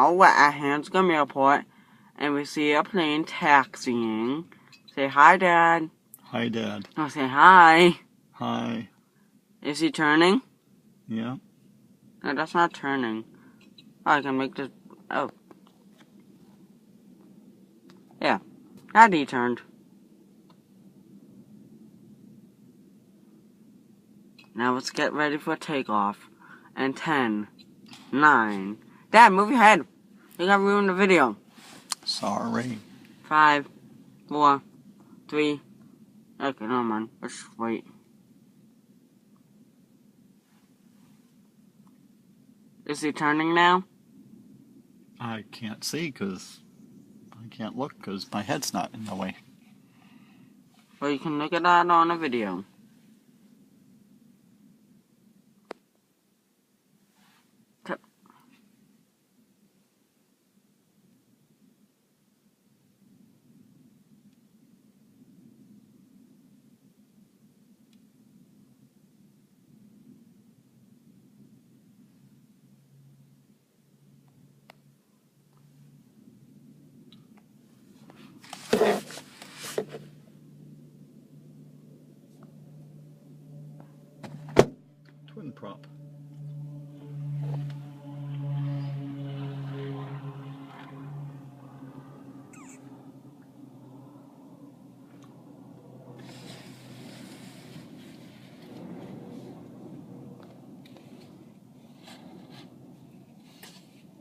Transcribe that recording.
now we're at Hanscom Airport, and we see a plane taxiing. Say hi, Dad. Hi, Dad. No, say hi. Hi. Is he turning? Yeah. No, that's not turning. Oh, I can make this... Oh. Yeah. Daddy turned. Now let's get ready for takeoff. And 10, 9... Dad, move your head. You gotta ruin the video. Sorry. 5, 4, 3... Okay, no, man. Let's wait. Is he turning now? I can't see because I can't look because my head's not in the way. Well, you can look at that on the video. Twin prop.